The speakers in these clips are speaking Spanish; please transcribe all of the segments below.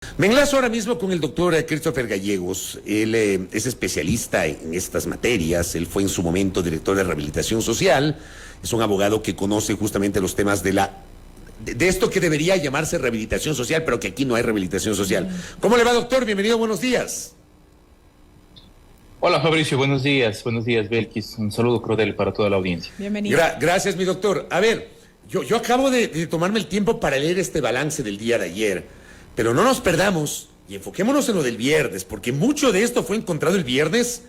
Me enlazo ahora mismo con el doctor Christopher Gallegos. Él es especialista en estas materias. Él fue en su momento director de rehabilitación social. Es un abogado que conoce justamente los temas de esto que debería llamarse rehabilitación social, pero que aquí no hay rehabilitación social. ¿Cómo le va, doctor? Bienvenido, buenos días. Hola Fabricio, buenos días Belkis, un saludo cordial para toda la audiencia. Bienvenido. Gracias, mi doctor. A ver, yo acabo de tomarme el tiempo para leer este balance del día de ayer, pero no nos perdamos y enfoquémonos en lo del viernes, porque mucho de esto fue encontrado el viernes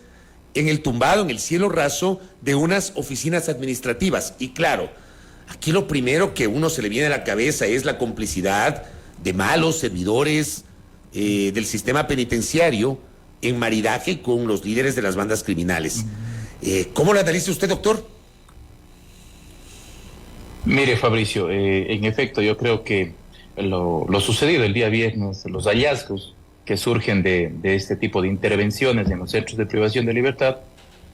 en el tumbado, en el cielo raso de unas oficinas administrativas. Y claro, aquí lo primero que uno se le viene a la cabeza es la complicidad de malos servidores del sistema penitenciario en maridaje con los líderes de las bandas criminales. ¿Cómo lo analiza usted, doctor? Mire, Fabricio, en efecto, yo creo que lo sucedido el día viernes, los hallazgos que surgen de este tipo de intervenciones en los hechos de privación de libertad,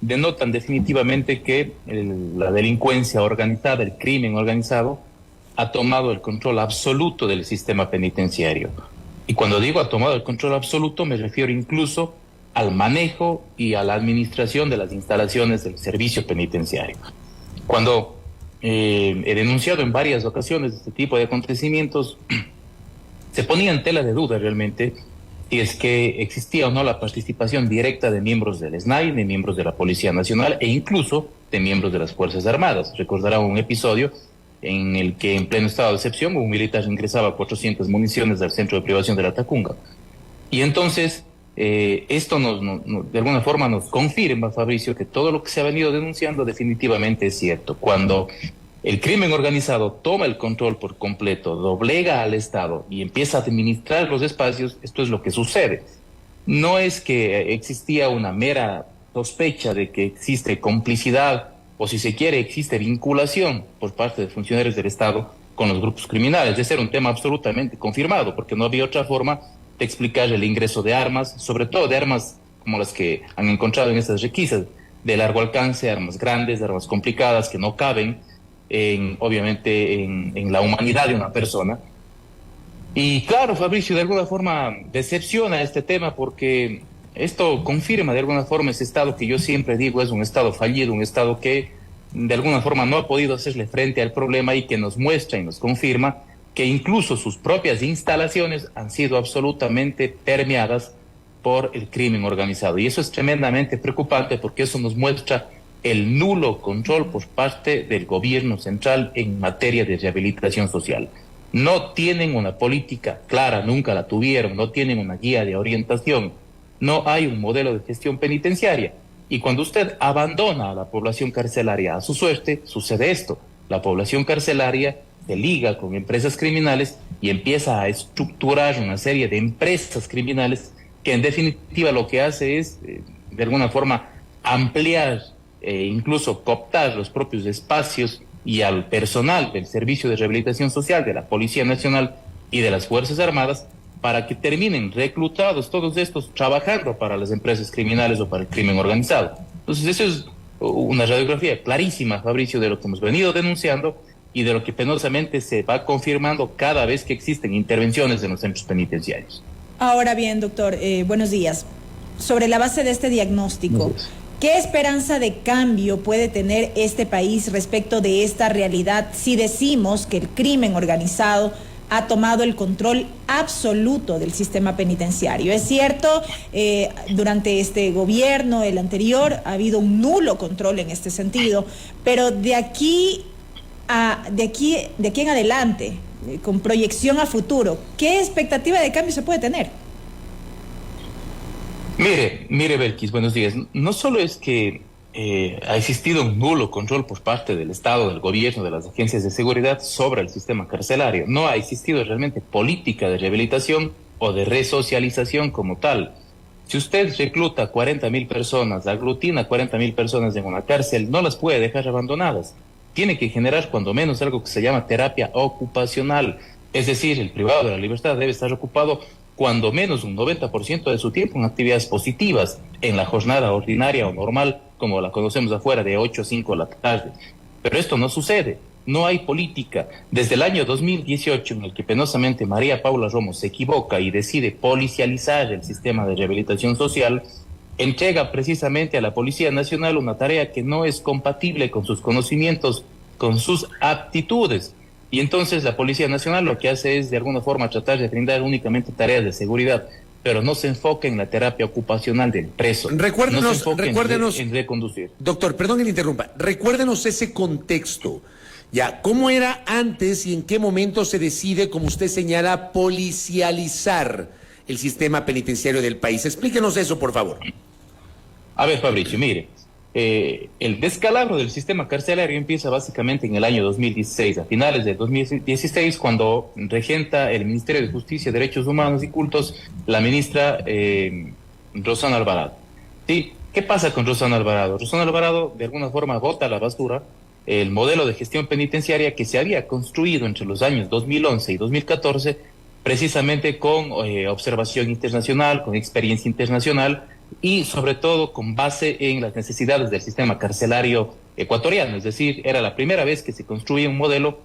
denotan definitivamente que la delincuencia organizada, el crimen organizado, ha tomado el control absoluto del sistema penitenciario. Y cuando digo ha tomado el control absoluto, me refiero incluso al manejo y a la administración de las instalaciones del servicio penitenciario. Cuando he denunciado en varias ocasiones este tipo de acontecimientos, se ponía en tela de duda realmente si es que existía o no la participación directa de miembros del SNAI, de miembros de la Policía Nacional e incluso de miembros de las Fuerzas Armadas. Recordará un episodio en el que en pleno estado de excepción un militar ingresaba 400 municiones del centro de privación de la Tacunga. Y entonces esto de alguna forma nos confirma, Fabricio, que todo lo que se ha venido denunciando definitivamente es cierto. Cuando el crimen organizado toma el control por completo, doblega al Estado y empieza a administrar los espacios, esto es lo que sucede. No es que existía una mera sospecha de que existe complicidad o, si se quiere, existe vinculación por parte de funcionarios del Estado con los grupos criminales. De ser un tema absolutamente confirmado, porque no había otra forma de explicar el ingreso de armas, sobre todo de armas como las que han encontrado en estas requisas, de largo alcance, armas grandes, armas complicadas que no caben obviamente en la humanidad de una persona. Y claro, Fabricio, de alguna forma decepciona este tema porque esto confirma de alguna forma ese Estado que yo siempre digo es un Estado fallido, un Estado que de alguna forma no ha podido hacerle frente al problema y que nos muestra y nos confirma que incluso sus propias instalaciones han sido absolutamente permeadas por el crimen organizado. Y eso es tremendamente preocupante porque eso nos muestra el nulo control por parte del gobierno central en materia de rehabilitación social. No tienen una política clara, nunca la tuvieron, no tienen una guía de orientación, no hay un modelo de gestión penitenciaria. Y cuando usted abandona a la población carcelaria a su suerte, sucede esto. La población carcelaria se liga con empresas criminales y empieza a estructurar una serie de empresas criminales que en definitiva lo que hace es, de alguna forma, ampliar e incluso cooptar los propios espacios y al personal del Servicio de Rehabilitación Social, de la Policía Nacional y de las Fuerzas Armadas para que terminen reclutados todos estos trabajando para las empresas criminales o para el crimen organizado. Entonces eso es una radiografía clarísima, Fabricio, de lo que hemos venido denunciando y de lo que penosamente se va confirmando cada vez que existen intervenciones en los centros penitenciarios. Ahora bien, doctor, buenos días. Sobre la base de este diagnóstico, ¿qué esperanza de cambio puede tener este país respecto de esta realidad si decimos que el crimen organizado ha tomado el control absoluto del sistema penitenciario? Es cierto, durante este gobierno, el anterior, ha habido un nulo control en este sentido, pero de aquí en adelante, con proyección a futuro, ¿qué expectativa de cambio se puede tener? Mire, Belkis, buenos días. No solo es que ha existido un nulo control por parte del Estado, del gobierno, de las agencias de seguridad sobre el sistema carcelario. No ha existido realmente política de rehabilitación o de resocialización como tal. Si usted recluta 40,000 personas, aglutina 40,000 personas en una cárcel, no las puede dejar abandonadas. Tiene que generar cuando menos algo que se llama terapia ocupacional. Es decir, el privado de la libertad debe estar ocupado cuando menos un 90% de su tiempo en actividades positivas, en la jornada ordinaria o normal, como la conocemos afuera, de 8 a 5 de la tarde. Pero esto no sucede. no hay política. Desde el año 2018, en el que penosamente María Paula Romo se equivoca y decide policializar el sistema de rehabilitación social, entrega precisamente a la Policía Nacional una tarea que no es compatible con sus conocimientos, con sus aptitudes. Y entonces la Policía Nacional lo que hace es de alguna forma tratar de brindar únicamente tareas de seguridad, pero no se enfoca en la terapia ocupacional del preso. Recuérdenos, en reconducir. Doctor, perdón que le interrumpa, recuérdenos ese contexto. Ya, ¿cómo era antes y en qué momento se decide, como usted señala, policializar el sistema penitenciario del país? Explíquenos eso, por favor. A ver, Fabricio, mire, el descalabro del sistema carcelario empieza básicamente en el año 2016, a finales de 2016, cuando regenta el Ministerio de Justicia, Derechos Humanos y Cultos la ministra Rosana Alvarado. ¿Sí? ¿Qué pasa con Rosana Alvarado? Rosana Alvarado de alguna forma bota a la basura el modelo de gestión penitenciaria que se había construido entre los años 2011 y 2014, precisamente con observación internacional, con experiencia internacional, y sobre todo con base en las necesidades del sistema carcelario ecuatoriano. Es decir, era la primera vez que se construía un modelo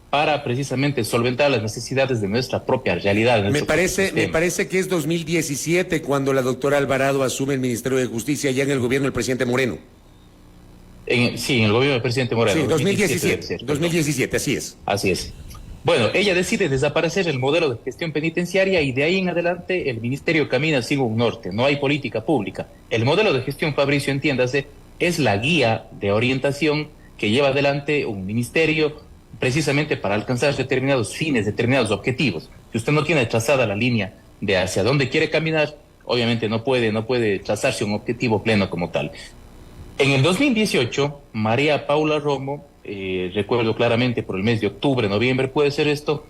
para precisamente solventar las necesidades de nuestra propia realidad. Me parece que es 2017 cuando la doctora Alvarado asume el Ministerio de Justicia ya en el gobierno del presidente Moreno. Sí, en el gobierno del presidente Moreno. Sí, 2017, así es. Así es. Bueno, ella decide desaparecer el modelo de gestión penitenciaria y de ahí en adelante el ministerio camina hacia un norte, no hay política pública. El modelo de gestión, Fabricio, entiéndase, es la guía de orientación que lleva adelante un ministerio precisamente para alcanzar determinados fines, determinados objetivos. Si usted no tiene trazada la línea de hacia dónde quiere caminar, obviamente no puede trazarse un objetivo pleno como tal. En el 2018, María Paula Romo, recuerdo claramente por el mes de octubre, noviembre puede ser esto,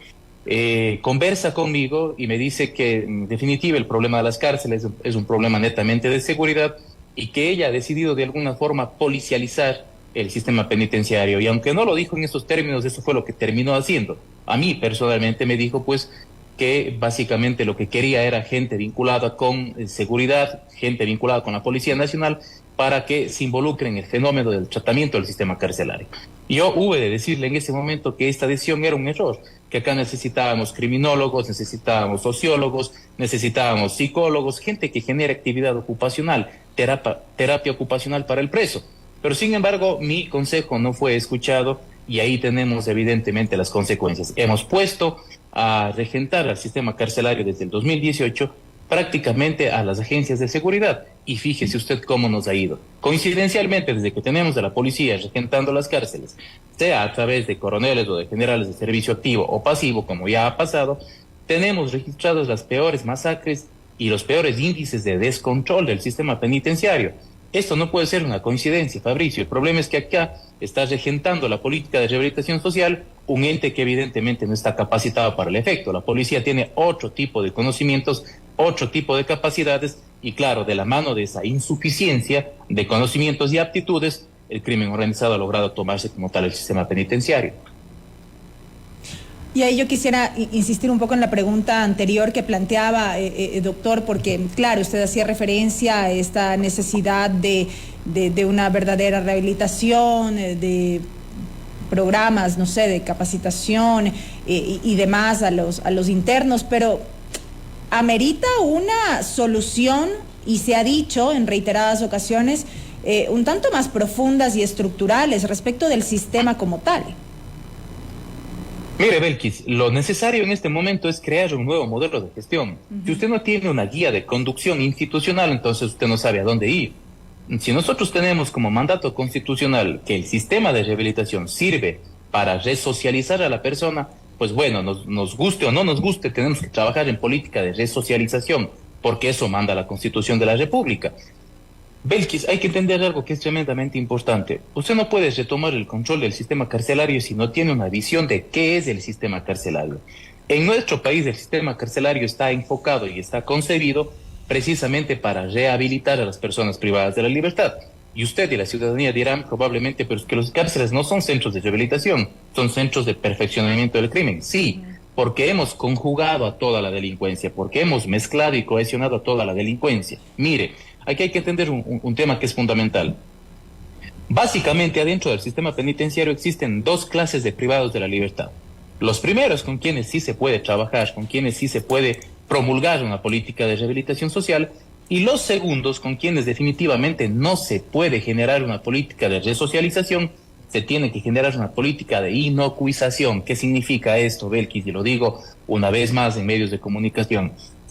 conversa conmigo y me dice que en definitiva el problema de las cárceles es un problema netamente de seguridad y que ella ha decidido de alguna forma policializar el sistema penitenciario. Y aunque no lo dijo en esos términos, eso fue lo que terminó haciendo. A mí personalmente me dijo pues que básicamente lo que quería era gente vinculada con seguridad, gente vinculada con la Policía Nacional, para que se involucren en el fenómeno del tratamiento del sistema carcelario. Yo hube de decirle en ese momento que esta decisión era un error, que acá necesitábamos criminólogos, necesitábamos sociólogos, necesitábamos psicólogos, gente que genere actividad ocupacional, terapia ocupacional para el preso. Pero sin embargo, mi consejo no fue escuchado y ahí tenemos evidentemente las consecuencias. Hemos puesto a regentar al sistema carcelario desde el 2018 prácticamente a las agencias de seguridad. Y fíjese usted cómo nos ha ido. Coincidencialmente, desde que tenemos a la policía regentando las cárceles, sea a través de coroneles o de generales de servicio activo o pasivo, como ya ha pasado, tenemos registrados las peores masacres y los peores índices de descontrol del sistema penitenciario. Esto no puede ser una coincidencia, Fabricio. El problema es que acá está regentando la política de rehabilitación social un ente que evidentemente no está capacitado para el efecto. La policía tiene otro tipo de conocimientos, otro tipo de capacidades y claro, de la mano de esa insuficiencia de conocimientos y aptitudes, el crimen organizado ha logrado tomarse como tal el sistema penitenciario. Y ahí yo quisiera insistir un poco en la pregunta anterior que planteaba, doctor, porque claro, usted hacía referencia a esta necesidad de una verdadera rehabilitación, de programas, no sé, de capacitación y demás a los internos, pero amerita una solución, y se ha dicho en reiteradas ocasiones, un tanto más profundas y estructurales respecto del sistema como tal. Mire, Belkis, lo necesario en este momento es crear un nuevo modelo de gestión. Si usted no tiene una guía de conducción institucional, entonces usted no sabe a dónde ir. Si nosotros tenemos como mandato constitucional que el sistema de rehabilitación sirve para resocializar a la persona, pues bueno, nos guste o no nos guste, tenemos que trabajar en política de resocialización, porque eso manda la Constitución de la República. Belkis, hay que entender algo que es tremendamente importante. Usted no puede retomar el control del sistema carcelario si no tiene una visión de qué es el sistema carcelario. En nuestro país el sistema carcelario está enfocado y está concebido precisamente para rehabilitar a las personas privadas de la libertad. Y usted y la ciudadanía dirán probablemente, pero es que los cárceles no son centros de rehabilitación, son centros de perfeccionamiento del crimen. Sí, porque hemos conjugado a toda la delincuencia, porque hemos mezclado y cohesionado a toda la delincuencia. Mire, aquí hay que entender un tema que es fundamental. Básicamente, adentro del sistema penitenciario existen dos clases de privados de la libertad. Los primeros, con quienes sí se puede trabajar, con quienes sí se puede promulgar una política de rehabilitación social, y los segundos, con quienes definitivamente no se puede generar una política de resocialización, se tiene que generar una política de inocuización. ¿Qué significa esto, Belkis? Y lo digo una vez más en medios de comunicación.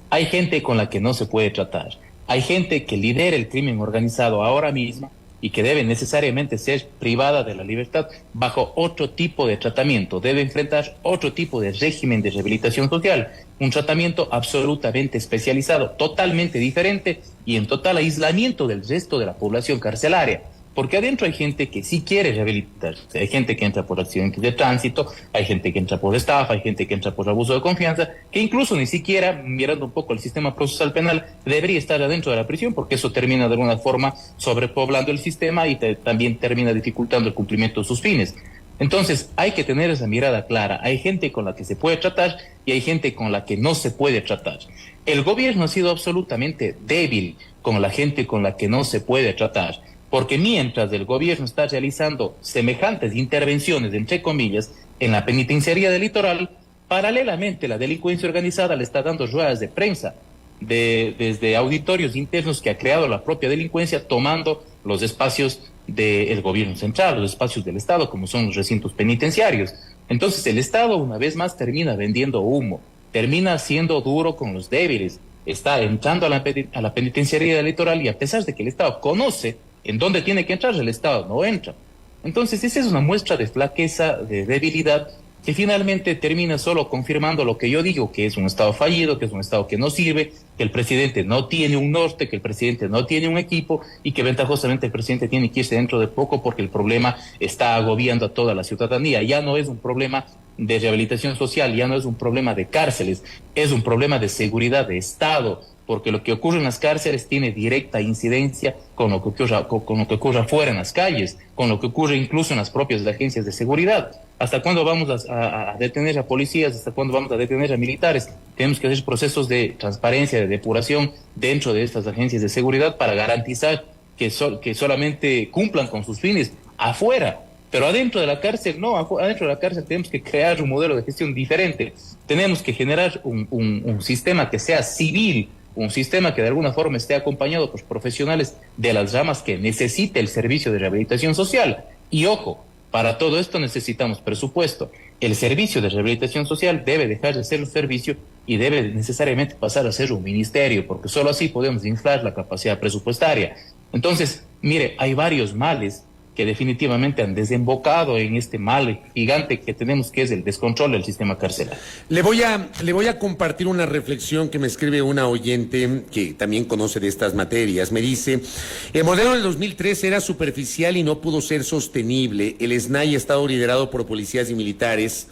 Hay gente con la que no se puede tratar. Hay gente que lidera el crimen organizado ahora mismo y que debe necesariamente ser privada de la libertad bajo otro tipo de tratamiento, debe enfrentar otro tipo de régimen de rehabilitación social, un tratamiento absolutamente especializado, totalmente diferente y en total aislamiento del resto de la población carcelaria. Porque adentro hay gente que sí quiere rehabilitarse, hay gente que entra por accidentes de tránsito, hay gente que entra por estafa, hay gente que entra por abuso de confianza, que incluso ni siquiera, mirando un poco el sistema procesal penal, debería estar adentro de la prisión, porque eso termina de alguna forma sobrepoblando el sistema y también termina dificultando el cumplimiento de sus fines. Entonces hay que tener esa mirada clara, hay gente con la que se puede tratar y hay gente con la que no se puede tratar. El gobierno ha sido absolutamente débil con la gente con la que no se puede tratar. Porque mientras el gobierno está realizando semejantes intervenciones, entre comillas, en la penitenciaría del litoral, paralelamente la delincuencia organizada le está dando ruedas de prensa desde auditorios internos que ha creado la propia delincuencia, tomando los espacios del gobierno central, los espacios del Estado, como son los recintos penitenciarios. Entonces el Estado, una vez más, termina vendiendo humo, termina siendo duro con los débiles, está entrando a la penitenciaría del litoral y a pesar de que el Estado conoce en dónde tiene que entrar, el Estado no entra. Entonces esa es una muestra de flaqueza, de debilidad, que finalmente termina solo confirmando lo que yo digo, que es un Estado fallido, que es un Estado que no sirve, que el presidente no tiene un norte, que el presidente no tiene un equipo y que ventajosamente el presidente tiene que irse dentro de poco porque el problema está agobiando a toda la ciudadanía. Ya no es un problema de rehabilitación social, ya no es un problema de cárceles, es un problema de seguridad de Estado, porque lo que ocurre en las cárceles tiene directa incidencia con lo que ocurre afuera en las calles, con lo que ocurre incluso en las propias agencias de seguridad. ¿Hasta cuándo vamos a detener a policías? ¿Hasta cuándo vamos a detener a militares? Tenemos que hacer procesos de transparencia, de depuración dentro de estas agencias de seguridad para garantizar que solamente cumplan con sus fines afuera. Pero adentro de la cárcel, no, adentro de la cárcel tenemos que crear un modelo de gestión diferente. Tenemos que generar un sistema que sea civil, un sistema que de alguna forma esté acompañado por profesionales de las ramas que necesite el servicio de rehabilitación social. Y ojo, para todo esto necesitamos presupuesto. El servicio de rehabilitación social debe dejar de ser un servicio y debe necesariamente pasar a ser un ministerio, porque solo así podemos inflar la capacidad presupuestaria. Entonces, mire, hay varios males que definitivamente han desembocado en este mal gigante que tenemos, que es el descontrol del sistema carcelario. Le voy a compartir una reflexión que me escribe una oyente que también conoce de estas materias. Me dice, el modelo del 2003 era superficial y no pudo ser sostenible. El SNAI ha estado liderado por policías y militares.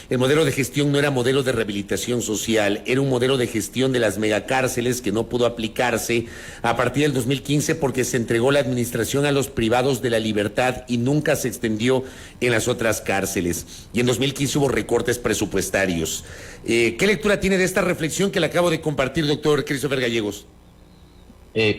El modelo de gestión no era modelo de rehabilitación social, era un modelo de gestión de las megacárceles que no pudo aplicarse a partir del 2015 porque se entregó la administración a los privados de la libertad y nunca se extendió en las otras cárceles. Y en 2015 hubo recortes presupuestarios. ¿Qué lectura tiene de esta reflexión que le acabo de compartir, doctor Christopher Gallegos?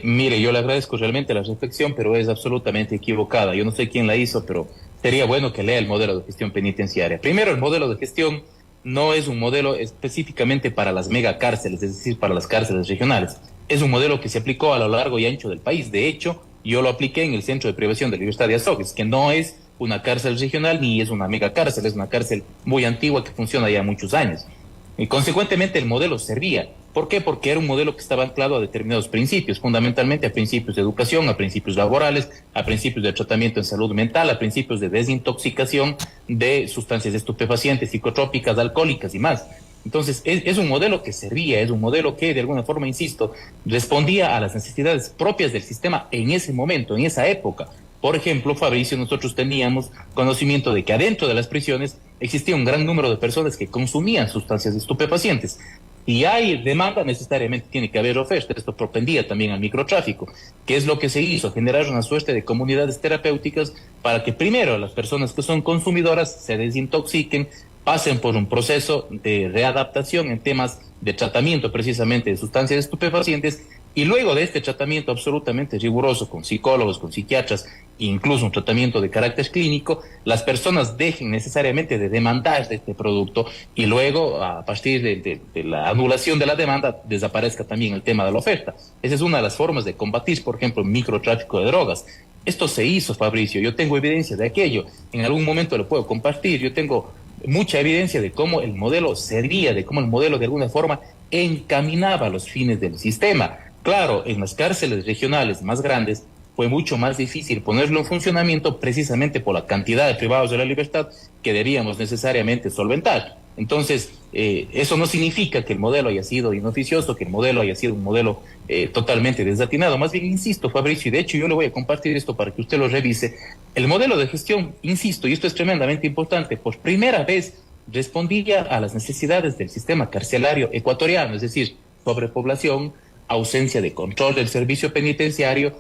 Mire, yo le agradezco realmente la reflexión, pero es absolutamente equivocada. Yo no sé quién la hizo, pero sería bueno que lea el modelo de gestión penitenciaria. Primero, el modelo de gestión no es un modelo específicamente para las megacárceles, es decir, para las cárceles regionales. Es un modelo que se aplicó a lo largo y ancho del país. De hecho, yo lo apliqué en el Centro de Privación de Libertad de Azogues, que no es una cárcel regional ni es una megacárcel, es una cárcel muy antigua que funciona ya muchos años. Y consecuentemente el modelo servía. ¿Por qué? Porque era un modelo que estaba anclado a determinados principios, fundamentalmente a principios de educación, a principios laborales, a principios de tratamiento en salud mental, a principios de desintoxicación de sustancias estupefacientes, psicotrópicas, alcohólicas y más. Entonces, es un modelo que servía, es un modelo que, de alguna forma, insisto, respondía a las necesidades propias del sistema en ese momento, en esa época. Por ejemplo, Fabricio, nosotros teníamos conocimiento de que adentro de las prisiones existía un gran número de personas que consumían sustancias estupefacientes. Si hay demanda, necesariamente tiene que haber oferta. Esto propendía también al microtráfico. ¿Qué es lo que se hizo? Generar una suerte de comunidades terapéuticas para que primero las personas que son consumidoras se desintoxiquen, pasen por un proceso de readaptación en temas de tratamiento precisamente de sustancias estupefacientes Y luego de este tratamiento absolutamente riguroso con psicólogos, con psiquiatras, incluso un tratamiento de carácter clínico, las personas dejen necesariamente de demandar de este producto y luego, a partir de la anulación de la demanda, desaparezca también el tema de la oferta. Esa es una de las formas de combatir, por ejemplo, el microtráfico de drogas. Esto se hizo, Fabricio, yo tengo evidencia de aquello, en algún momento lo puedo compartir, yo tengo mucha evidencia de cómo el modelo servía, de cómo el modelo de alguna forma encaminaba los fines del sistema. Claro, en las cárceles regionales más grandes fue mucho más difícil ponerlo en funcionamiento precisamente por la cantidad de privados de la libertad que debíamos necesariamente solventar. Entonces, eso no significa que el modelo haya sido inoficioso, que el modelo haya sido un modelo totalmente desatinado. Más bien, insisto, Fabricio, y de hecho yo le voy a compartir esto para que usted lo revise. El modelo de gestión, insisto, y esto es tremendamente importante, por primera vez respondía a las necesidades del sistema carcelario ecuatoriano, es decir, sobrepoblación, ausencia de control del servicio penitenciario,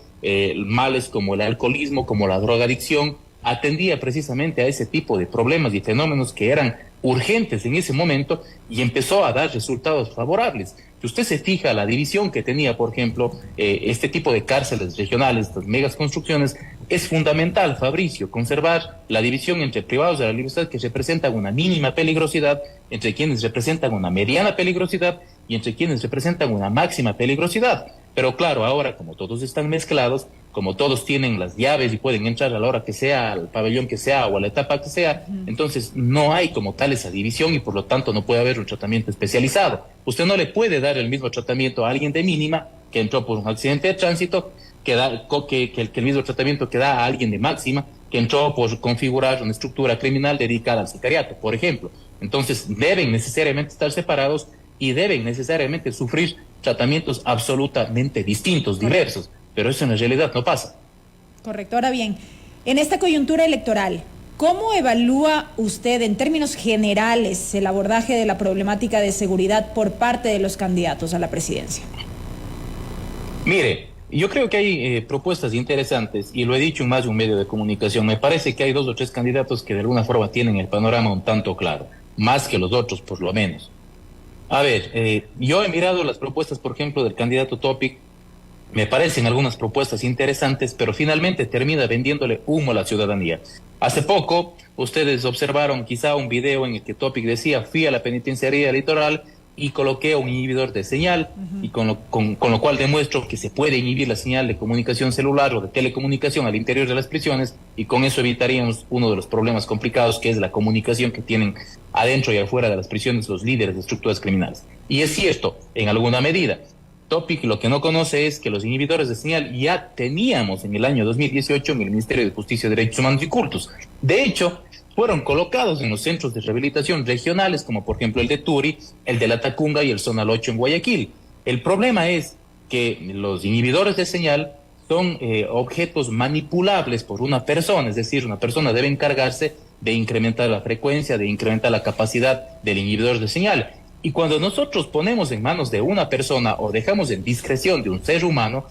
males como el alcoholismo, como la drogadicción, atendía precisamente a ese tipo de problemas y fenómenos que eran urgentes en ese momento y empezó a dar resultados favorables. Si usted se fija, la división que tenía, por ejemplo, este tipo de cárceles regionales, estas megas construcciones, es fundamental, Fabricio, conservar la división entre privados de la libertad que representan una mínima peligrosidad, entre quienes representan una mediana peligrosidad y entre quienes representan una máxima peligrosidad. Pero claro, ahora como todos están mezclados, como todos tienen las llaves y pueden entrar a la hora que sea, al pabellón que sea o a la etapa que sea, entonces no hay como tal esa división y por lo tanto no puede haber un tratamiento especializado. Usted no le puede dar el mismo tratamiento a alguien de mínima que entró por un accidente de tránsito que el mismo tratamiento que da a alguien de máxima que entró por configurar una estructura criminal dedicada al sicariato, por ejemplo. Entonces deben necesariamente estar separados y deben necesariamente sufrir tratamientos absolutamente distintos, diversos, pero eso en la realidad no pasa. Correcto. Ahora bien, en esta coyuntura electoral, ¿cómo evalúa usted en términos generales el abordaje de la problemática de seguridad por parte de los candidatos a la presidencia? Mire, yo creo que hay propuestas interesantes y lo he dicho en más de un medio de comunicación. Me parece que hay 2 o 3 candidatos que de alguna forma tienen el panorama un tanto claro, más que los otros por lo menos. A ver, yo he mirado las propuestas, por ejemplo, del candidato Topic. Me parecen algunas propuestas interesantes, pero finalmente termina vendiéndole humo a la ciudadanía. Hace poco, ustedes observaron quizá un video en el que Topic decía, fui a la penitenciaría litoral y coloqué un inhibidor de señal, y con lo cual demuestro que se puede inhibir la señal de comunicación celular o de telecomunicación al interior de las prisiones, y con eso evitaríamos uno de los problemas complicados, que es la comunicación que tienen adentro y afuera de las prisiones los líderes de estructuras criminales. Y es cierto, en alguna medida. Topic lo que no conoce es que los inhibidores de señal ya teníamos en el año 2018 en el Ministerio de Justicia, Derechos Humanos y Cultos. De hecho, fueron colocados en los centros de rehabilitación regionales, como por ejemplo el de Turi, el de La Tacunga y el Zonal 8 en Guayaquil. El problema es que los inhibidores de señal son objetos manipulables por una persona, es decir, una persona debe encargarse de incrementar la frecuencia, de incrementar la capacidad del inhibidor de señal. Y cuando nosotros ponemos en manos de una persona o dejamos en discreción de un ser humano,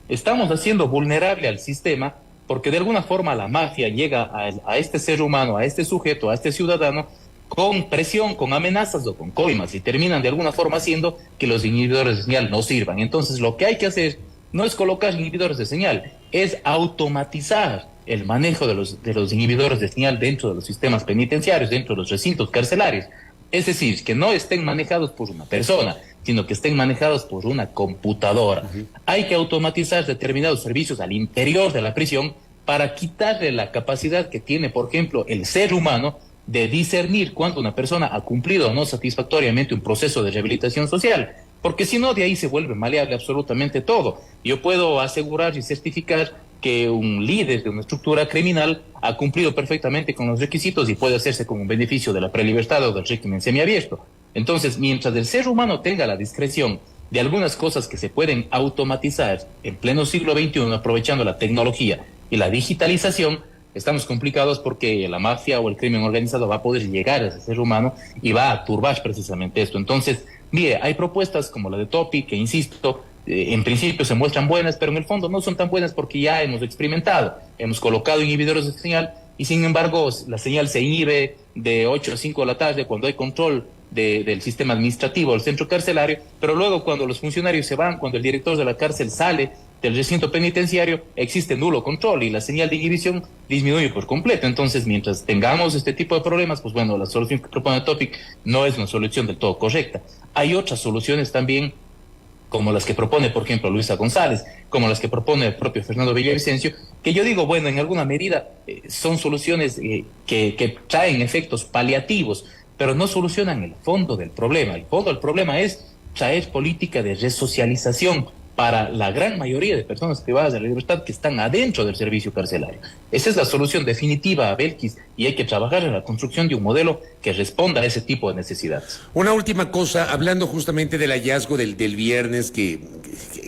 estamos haciendo vulnerable al sistema, porque de alguna forma la mafia llega a este ser humano, a este sujeto, a este ciudadano, con presión, con amenazas o con coimas, y terminan de alguna forma haciendo que los inhibidores de señal no sirvan. Entonces lo que hay que hacer no es colocar inhibidores de señal, es automatizar el manejo de los inhibidores de señal dentro de los sistemas penitenciarios, dentro de los recintos carcelarios. Es decir, que no estén manejados por una persona, sino que estén manejados por una computadora. Hay que automatizar determinados servicios al interior de la prisión para quitarle la capacidad que tiene, por ejemplo, el ser humano de discernir cuando una persona ha cumplido o no satisfactoriamente un proceso de rehabilitación social. Porque si no, de ahí se vuelve maleable absolutamente todo. Yo puedo asegurar y certificar que un líder de una estructura criminal ha cumplido perfectamente con los requisitos y puede hacerse con un beneficio de la prelibertad o del régimen semiabierto. Entonces, mientras el ser humano tenga la discreción de algunas cosas que se pueden automatizar en pleno siglo XXI, aprovechando la tecnología y la digitalización, estamos complicados porque la mafia o el crimen organizado va a poder llegar a ese ser humano y va a turbar precisamente esto. Entonces, mire, hay propuestas como la de Topic, que insisto, en principio se muestran buenas, pero en el fondo no son tan buenas porque ya hemos experimentado. Hemos colocado inhibidores de señal y sin embargo la señal se inhibe de 8 a 5 de la tarde cuando hay control del sistema administrativo, del centro carcelario, pero luego cuando los funcionarios se van, cuando el director de la cárcel sale del recinto penitenciario, existe nulo control y la señal de inhibición disminuye por completo. Entonces, mientras tengamos este tipo de problemas, pues bueno, la solución que propone Topic no es una solución del todo correcta. Hay otras soluciones también, como las que propone, por ejemplo, Luisa González, como las que propone el propio Fernando Villavicencio, que yo digo, bueno, en alguna medida son soluciones que traen efectos paliativos, pero no solucionan el fondo del problema. El fondo del problema es traer política de resocialización para la gran mayoría de personas privadas de la libertad que están adentro del servicio carcelario. Esa es la solución definitiva, Belkis, y hay que trabajar en la construcción de un modelo que responda a ese tipo de necesidades. Una última cosa, hablando justamente del hallazgo del viernes, que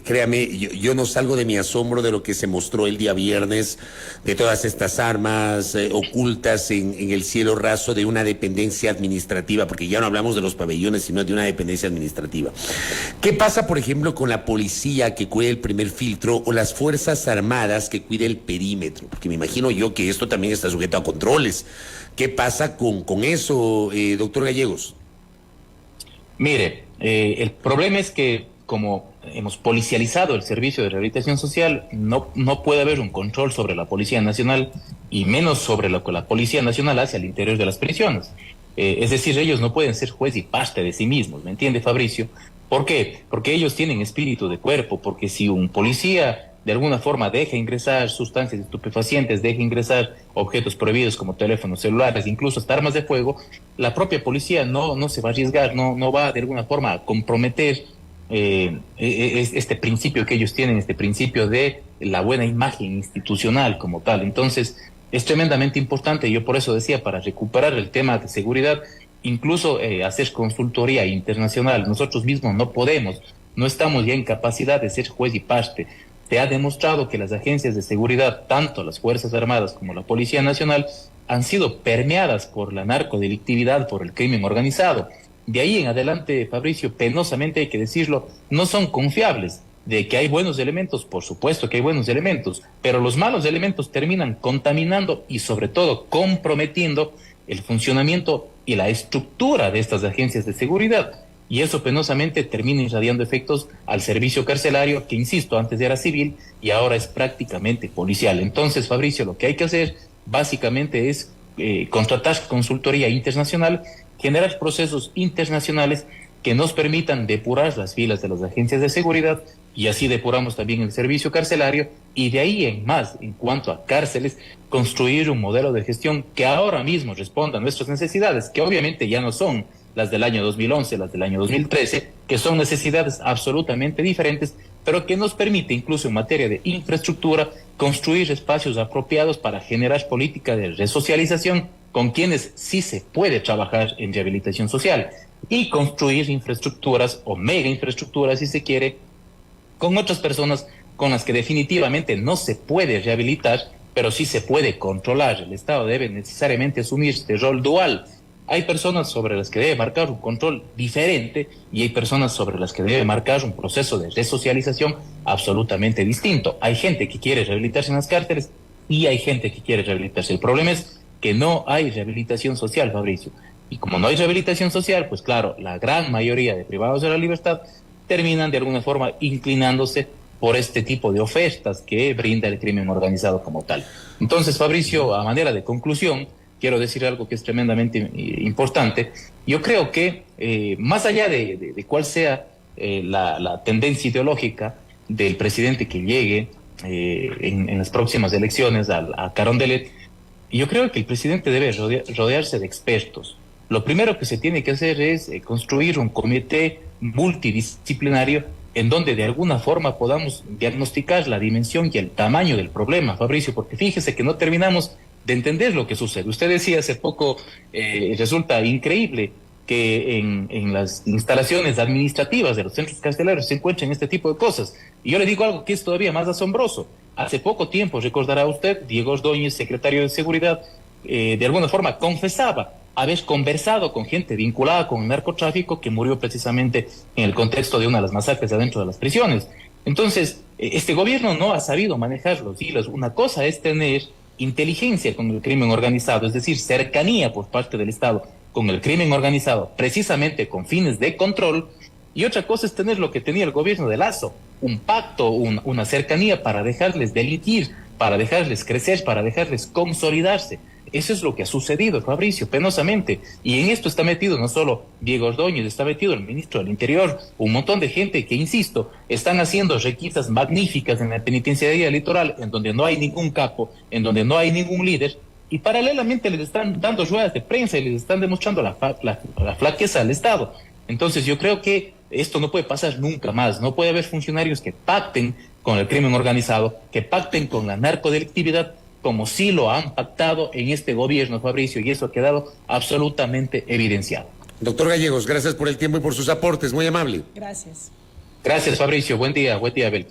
créame, yo no salgo de mi asombro de lo que se mostró el día viernes, de todas estas armas ocultas en el cielo raso de una dependencia administrativa, porque ya no hablamos de los pabellones, sino de una dependencia administrativa. ¿Qué pasa, por ejemplo, con la policía que cuida el primer filtro o las Fuerzas Armadas que cuida el perímetro? Porque me imagino yo que esto también está sujeto a controles. ¿Qué pasa con eso, doctor Gallegos? Mire, el problema es que como hemos policializado el servicio de rehabilitación social, no puede haber un control sobre la Policía Nacional y menos sobre lo que la Policía Nacional hace al interior de las prisiones. Es decir, ellos no pueden ser juez y parte de sí mismos, ¿me entiende, Fabricio? ¿Por qué? Porque ellos tienen espíritu de cuerpo, porque si un policía de alguna forma deja ingresar sustancias estupefacientes, deja ingresar objetos prohibidos como teléfonos celulares, incluso hasta armas de fuego, la propia policía no se va a arriesgar, no va de alguna forma a comprometer este principio que ellos tienen, este principio de la buena imagen institucional como tal. Entonces, es tremendamente importante, yo por eso decía, para recuperar el tema de seguridad, incluso hacer consultoría internacional. Nosotros mismos no estamos ya en capacidad de ser juez y parte. Se ha demostrado que las agencias de seguridad, tanto las Fuerzas Armadas como la Policía Nacional, han sido permeadas por la narcodelictividad, por el crimen organizado. De ahí en adelante, Fabricio, penosamente hay que decirlo, no son confiables. De que hay buenos elementos, por supuesto que hay buenos elementos, pero los malos elementos terminan contaminando y sobre todo comprometiendo el funcionamiento y la estructura de estas agencias de seguridad. Y eso penosamente termina irradiando efectos al servicio carcelario, que insisto, antes era civil y ahora es prácticamente policial. Entonces, Fabricio, lo que hay que hacer básicamente es contratar consultoría internacional, generar procesos internacionales que nos permitan depurar las filas de las agencias de seguridad y así depuramos también el servicio carcelario y de ahí en más, en cuanto a cárceles, construir un modelo de gestión que ahora mismo responda a nuestras necesidades, que obviamente ya no son las del año 2011, las del año 2013, que son necesidades absolutamente diferentes, pero que nos permite, incluso en materia de infraestructura, construir espacios apropiados para generar política de resocialización con quienes sí se puede trabajar en rehabilitación social y construir infraestructuras o mega infraestructuras, si se quiere, con otras personas con las que definitivamente no se puede rehabilitar, pero sí se puede controlar. El Estado debe necesariamente asumir este rol dual. Hay personas sobre las que debe marcar un control diferente y hay personas sobre las que debe marcar un proceso de resocialización absolutamente distinto. Hay gente que quiere rehabilitarse en las cárceles y hay gente que quiere rehabilitarse. El problema es que no hay rehabilitación social, Fabricio. Y como no hay rehabilitación social, pues claro, la gran mayoría de privados de la libertad terminan de alguna forma inclinándose por este tipo de ofertas que brinda el crimen organizado como tal. Entonces, Fabricio, a manera de conclusión, quiero decir algo que es tremendamente importante. Yo creo que más allá de cuál sea la tendencia ideológica del presidente que llegue en las próximas elecciones a Carondelet, yo creo que el presidente debe rodearse de expertos. Lo primero que se tiene que hacer es construir un comité multidisciplinario en donde de alguna forma podamos diagnosticar la dimensión y el tamaño del problema, Fabricio, porque fíjese que no terminamos de entender lo que sucede. Usted decía hace poco, resulta increíble que en las instalaciones administrativas de los centros carcelarios se encuentren este tipo de cosas. Y yo le digo algo que es todavía más asombroso. Hace poco tiempo, recordará usted, Diego Ordóñez, secretario de Seguridad, de alguna forma confesaba haber conversado con gente vinculada con el narcotráfico que murió precisamente en el contexto de una de las masacres adentro de las prisiones. Entonces, este gobierno no ha sabido manejar los hilos. Una cosa es tener inteligencia con el crimen organizado, es decir, cercanía por parte del Estado, con el crimen organizado, precisamente con fines de control, y otra cosa es tener lo que tenía el gobierno de Lazo, un pacto, una cercanía para dejarles delinquir, para dejarles crecer, para dejarles consolidarse. Eso es lo que ha sucedido, Fabricio, penosamente. Y en esto está metido no solo Diego Ordóñez, está metido el ministro del Interior, un montón de gente que, insisto, están haciendo requisas magníficas en la penitenciaría litoral, en donde no hay ningún capo, en donde no hay ningún líder, y paralelamente les están dando ruedas de prensa y les están demostrando la flaqueza del Estado. Entonces yo creo que esto no puede pasar nunca más. No puede haber funcionarios que pacten con el crimen organizado, que pacten con la narcodelictividad, como sí lo han pactado en este gobierno, Fabricio, y eso ha quedado absolutamente evidenciado. Doctor Gallegos, gracias por el tiempo y por sus aportes, muy amable. Gracias. Gracias, Fabricio. Buen día, Abel.